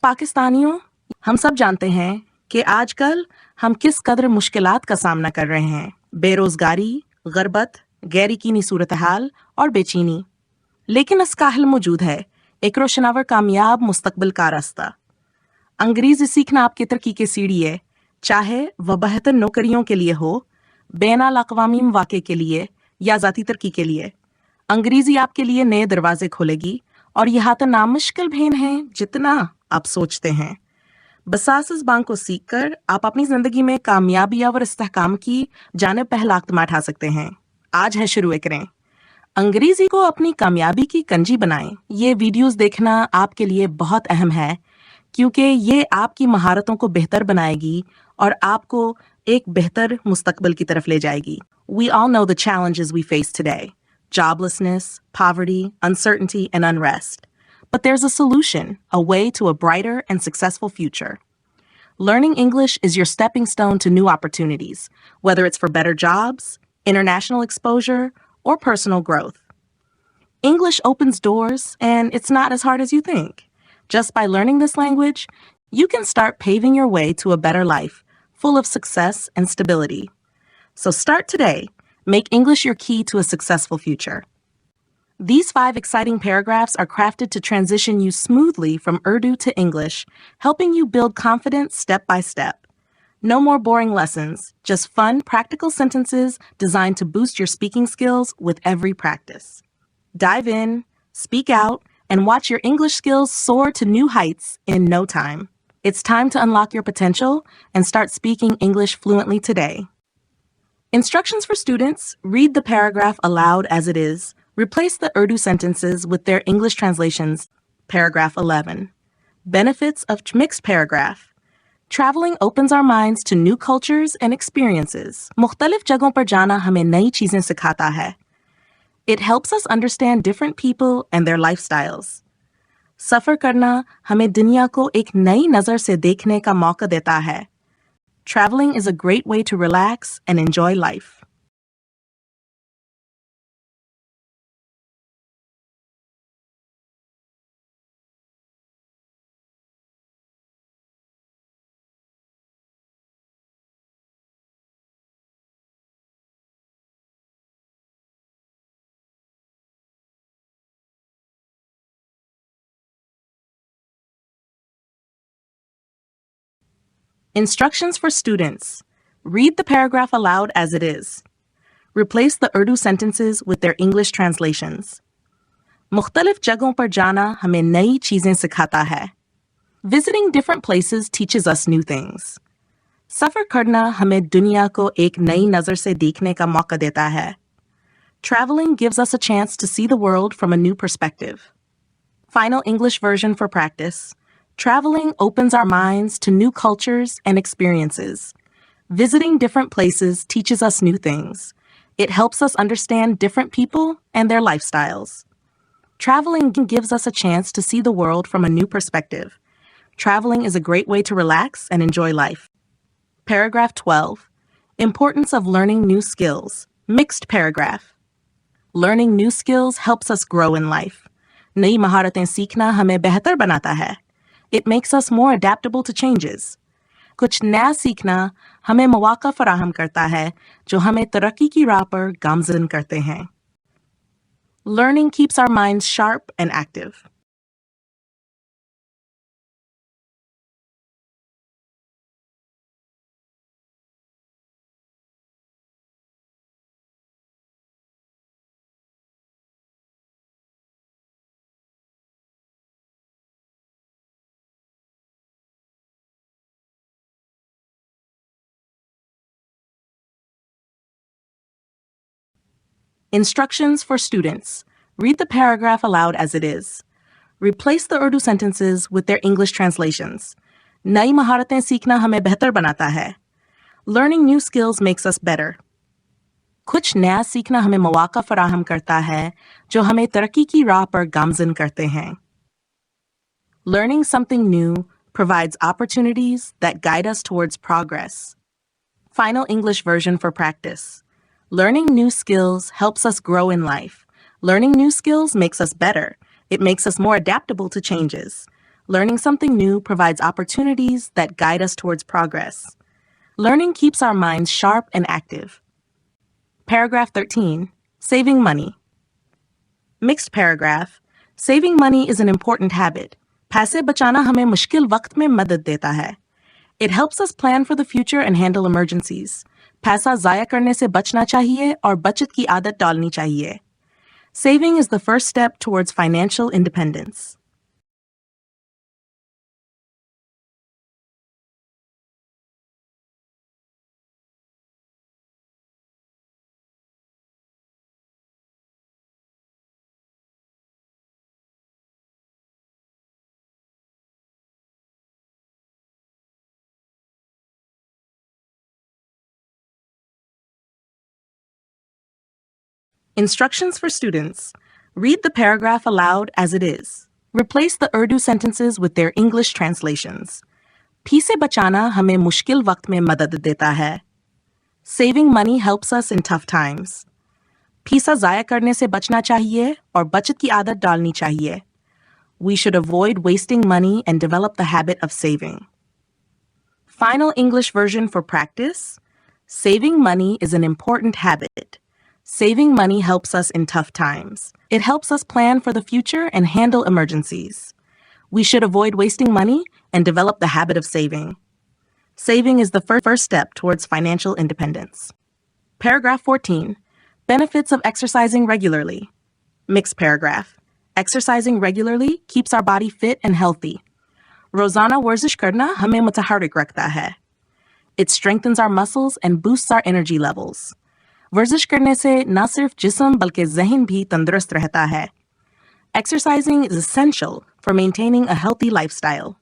पाकिस्तानियों, हम सब जानते हैं कि आजकल हम किस कदर मुश्किलात का सामना कर रहे हैं। बेरोजगारी, गुर्बत, गैर यकीनी सूरत हाल और बेचैनी। लेकिन इसका हल मौजूद है, एक रोशनावर कामयाब मुस्तकबिल का रास्ता। अंग्रेजी सीखना आपकी तरक्की की सीढ़ी है, चाहे वह बेहतर नौकरियों के लिए हो, बैनुल अक़वामी मौक़े के लिए या ज़ाती तरक्की के लिए। अंग्रेजी आपके लिए नए दरवाजे खोलेगी और यह तो नामुश्किल भेन है जितना आप सोचते हैं। बसास इस बांग को सीखकर आप अपनी जिंदगी में कामयाबी और इस्तेहकाम की जानिब पहला कदम उठा सकते हैं। आज है शुरू करें। अंग्रेजी को अपनी कामयाबी की कंजी बनाएं। ये वीडियोस देखना आपके लिए बहुत अहम है क्योंकि ये आपकी महारतों को बेहतर बनाएगी और आपको एक बेहतर मुस्तकबिल की तरफ ले जाएगी। We all know the challenges we face today: joblessness, poverty, uncertainty, and unrest. But there's a solution, a way to a brighter and successful future. Learning English is your stepping stone to new opportunities, whether it's for better jobs, international exposure, or personal growth. English opens doors, and it's not as hard as you think. Just by learning this language, you can start paving your way to a better life, full of success and stability. So start today. Make English your key to a successful future. These 5 exciting paragraphs are crafted to transition you smoothly from Urdu to English, helping you build confidence step by step. No more boring lessons, just fun, practical sentences designed to boost your speaking skills with every practice. Dive in, speak out, and watch your English skills soar to new heights in no time. It's time to unlock your potential and start speaking English fluently today. Instructions for students: read the paragraph aloud as it is. Replace the Urdu sentences with their English translations. Paragraph 11. Benefits of mixed paragraph. Traveling opens our minds to new cultures and experiences. मुख्तलिफ जगहों पर जाना हमें नई चीजें सिखाता है. It helps us understand different people and their lifestyles. सफर करना हमें दुनिया को एक नई नजर से देखने का मौका देता है. Traveling is a great way to relax and enjoy life. Instructions for students. Read the paragraph aloud as it is. Replace the Urdu sentences with their English translations. मुख्तलिफ जगहों पर जाना हमें नई चीजें सिखाता है. Visiting different places teaches us new things. सफर करना हमें दुनिया को एक नई नजर से देखने का मौका देता है. Traveling gives us a chance to see the world from a new perspective. Final English version for practice. Traveling opens our minds to new cultures and experiences. Visiting different places teaches us new things. It helps us understand different people and their lifestyles. Traveling gives us a chance to see the world from a new perspective. Traveling is a great way to relax and enjoy life. Paragraph 12. Importance of learning new skills. Mixed paragraph. Learning new skills helps us grow in life. नई महारतें सीखना हमें बेहतर बनाता है. It makes us more adaptable to changes. कुछ नया सीखना हमें मौका फराहम करता है जो हमें तरक्की की राह पर गामज़न करते हैं. Learning keeps our minds sharp and active. Instructions for students. Read the paragraph aloud as it is. Replace the Urdu sentences with their English translations. नई महारतें सीखना हमें बेहतर बनाता है. Learning new skills makes us better. कुछ नया सीखना हमें मौका फराहम करता है जो हमें तरक्की की राह पर गामज़न करते हैं. Learning something new provides opportunities that guide us towards progress. Final English version for practice. Learning new skills helps us grow in life. Learning new skills makes us better. It makes us more adaptable to changes. Learning something new provides opportunities that guide us towards progress. Learning keeps our minds sharp and active. Paragraph 13. Saving money. Mixed paragraph. Saving money is an important habit. पैसे बचाना हमें मुश्किल वक्त में मदद देता है. It helps us plan for the future and handle emergencies. पैसा ज़ाया करने से बचना चाहिए और बचत की आदत डालनी चाहिए. Saving is the first step towards financial independence. Instructions for students. Read the paragraph aloud as it is. Replace the Urdu sentences with their English translations. फीसे बचाना हमें मुश्किल वक्त में मदद देता है. Saving money helps us in tough times. फीसा ज़ाया करने से बचना चाहिए और बचत की आदत डालनी चाहिए. We should avoid wasting money and develop the habit of saving. Final English version for practice. Saving money is an important habit. Saving money helps us in tough times. It helps us plan for the future and handle emergencies. We should avoid wasting money and develop the habit of saving. Saving is the first step towards financial independence. Paragraph 14. Benefits of exercising regularly. Mixed paragraph. Exercising regularly keeps our body fit and healthy. रोजाना वर्जिश करना हमें मुतहर्रिक रखता है. It strengthens our muscles and boosts our energy levels. वर्जिश करने से न सिर्फ जिस्म बल्कि ज़हन भी तंदुरुस्त रहता है. Exercising is essential for maintaining a healthy lifestyle.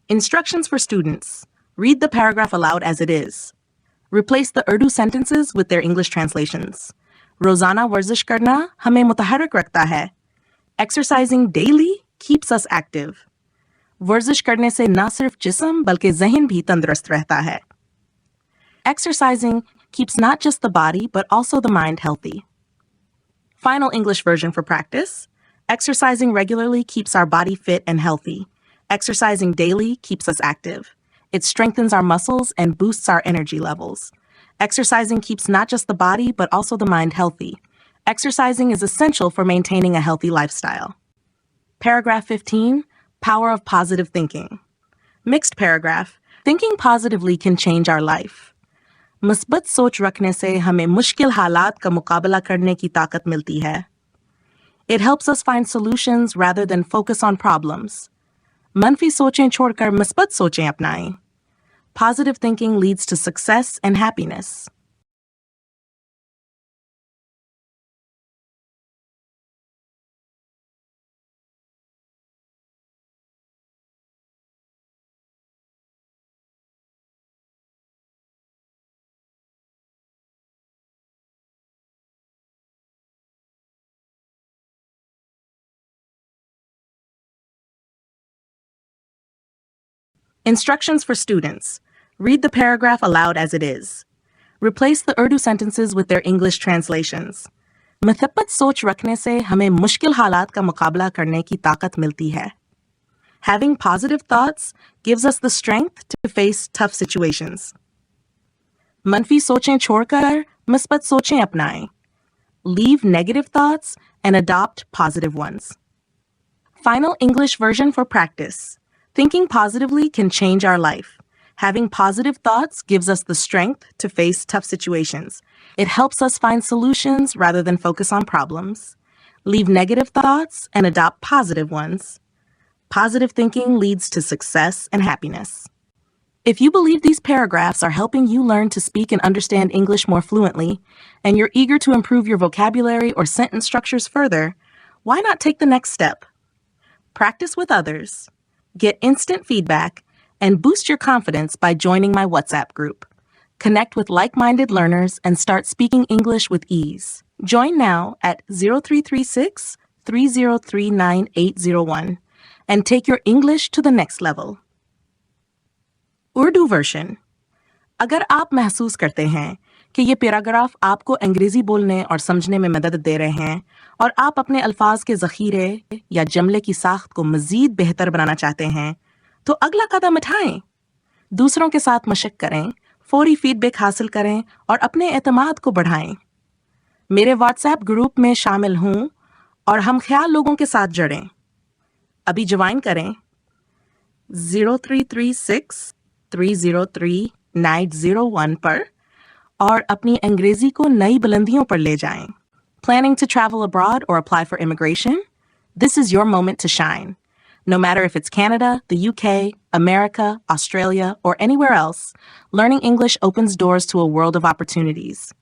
Instructions for students. Read the paragraph aloud as it is. Replace the Urdu sentences with their English translations. रोजाना वर्जिश करना हमें मुतहर्रिक रखता है. Exercising daily keeps us active. वर्जिश करने से न सिर्फ जिस्म बल्कि ज़हन भी तंदुरुस्त रहता है. Exercising keeps not just the body but also the mind healthy. Final English version for practice. Exercising regularly keeps our body fit and healthy. Exercising daily keeps us active. It strengthens our muscles and boosts our energy levels. Exercising keeps not just the body, but also the mind healthy. Exercising is essential for maintaining a healthy lifestyle. Paragraph 15. Power of positive thinking. Mixed paragraph. Thinking positively can change our life. मुस्बत सोच रखने से हमें मुश्किल हालात का मुकाबला करने की ताकत मिलती है. It helps us find solutions rather than focus on problems. मनफी सोचें छोड़कर मुस्बत सोचें अपनाएं. Positive thinking leads to success and happiness. Instructions for students. Read the paragraph aloud as it is. Replace the Urdu sentences with their English translations. मुथब्बत सोच रखने से हमें मुश्किल हालात का मुकाबला करने की ताकत मिलती है. Having positive thoughts gives us the strength to face tough situations. मनफी सोचें छोड़कर मुस्बत सोचें अपनाएं. Leave negative thoughts and adopt positive ones. Final English version for practice. Thinking positively can change our life. Having positive thoughts gives us the strength to face tough situations. It helps us find solutions rather than focus on problems. Leave negative thoughts and adopt positive ones. Positive thinking leads to success and happiness. If you believe these paragraphs are helping you learn to speak and understand English more fluently, and you're eager to improve your vocabulary or sentence structures further, why not take the next step? Practice with others. Get instant feedback and boost your confidence by joining my WhatsApp group. Connect with like-minded learners and start speaking English with ease. Join now at 0336 303 9801 and take your English to the next level. Urdu version. अगर आप महसूस करते हैं कि ये paragraph आपको अंग्रेजी बोलने और समझने में मदद दे रहे हैं और आप अपने अल्फाज के ज़ख़ीरे या जमले की साख्त को मज़ीद बेहतर बनाना चाहते हैं, तो अगला कदम उठाएं। दूसरों के साथ मशक करें, फौरी फीडबैक हासिल करें और अपने एतमाद को बढ़ाएं। मेरे व्हाट्सएप ग्रुप में शामिल हों और हम ख्याल लोगों के साथ जुड़ें। अभी ज्वाइन करें 0336 303 9801 पर और अपनी अंग्रेजी को नई बुलंदियों पर ले जाएं। Planning to travel abroad or apply for immigration? This is your moment to shine. No matter if it's Canada, the UK, America, Australia, or anywhere else, learning English opens doors to a world of opportunities.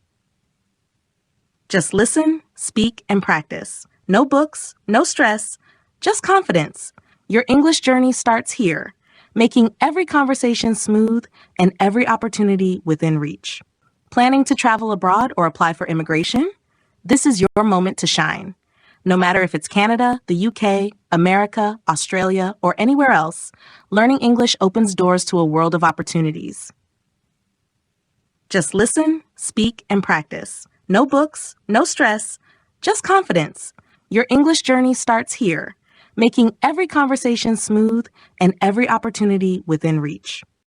Just listen, speak, and practice. No books, no stress, just confidence. Your English journey starts here, making every conversation smooth and every opportunity within reach. Planning to travel abroad or apply for immigration? This is your moment to shine. No matter if it's Canada, the UK, America, Australia, or anywhere else, learning English opens doors to a world of opportunities. Just listen, speak, and practice. No books, no stress, just confidence. Your English journey starts here, making every conversation smooth and every opportunity within reach.